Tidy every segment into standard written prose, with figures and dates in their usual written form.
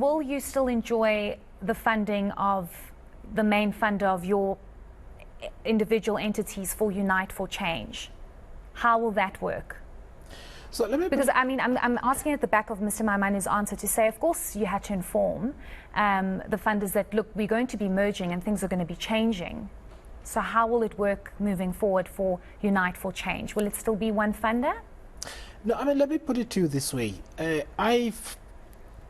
will you still enjoy the funding of the main funder of your individual entities for Unite for Change? How will that work? So let me, because I mean, I'm asking at the back of Mr. Maimani's answer to say, of course, you had to inform the funders that, look, we're going to be merging and things are going to be changing. So how will it work moving forward for Unite for Change? Will it still be one funder? No, I mean, let me put it to you this way. I've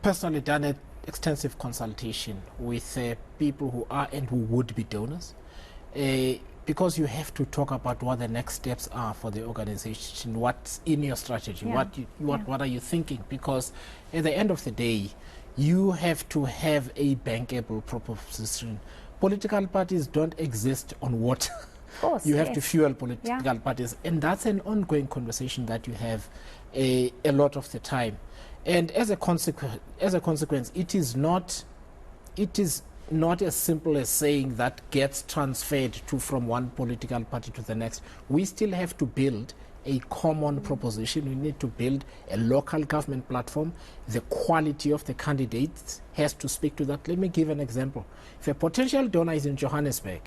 personally done an extensive consultation with people who are and who would be donors. Because you have to talk about what the next steps are for the organization, what's in your strategy, what are you thinking? Because at the end of the day, you have to have a bankable proposition. Political parties don't exist on water. Of course, you have to fuel political parties, and that's an ongoing conversation that you have a lot of the time. And as a consequence, it is not as simple as saying that gets transferred from one political party to the next. We still have to build a common proposition. We need to build a local government platform. The quality of the candidates has to speak to that. Let me give an example. If a potential donor is in Johannesburg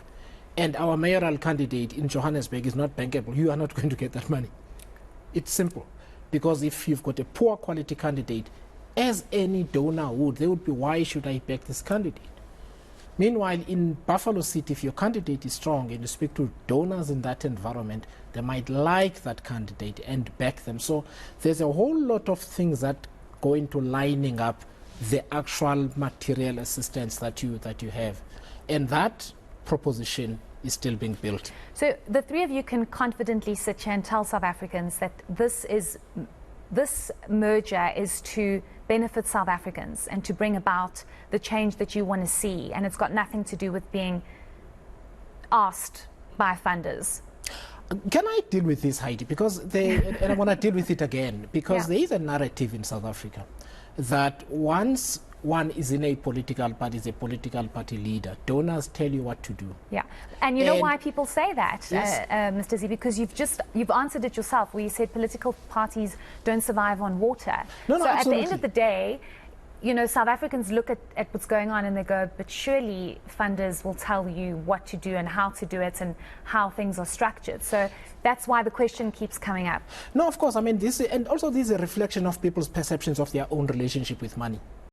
and our mayoral candidate in Johannesburg is not bankable, you are not going to get that money. It's simple. Because if you've got a poor quality candidate, as any donor would, they would be, why should I back this candidate? Meanwhile, in Buffalo City, if your candidate is strong and you speak to donors in that environment, they might like that candidate and back them. So there's a whole lot of things that go into lining up the actual material assistance that you have. And that proposition is still being built. So the three of you can confidently sit here and tell South Africans that this merger is to benefit South Africans and to bring about the change that you want to see, and it's got nothing to do with being asked by funders. Can I deal with this, Heidi? Because and I want to deal with it again, because there is a narrative in South Africa that once one is in a political party, is a political party leader, donors tell you what to do. Yeah, and you know why people say that, yes. Mr. Zibi? Because you've answered it yourself, where you said political parties don't survive on water. No, so absolutely. At the end of the day, you know, South Africans look at what's going on and they go, but surely funders will tell you what to do and how to do it and how things are structured. So that's why the question keeps coming up. No, of course. I mean, this is a reflection of people's perceptions of their own relationship with money.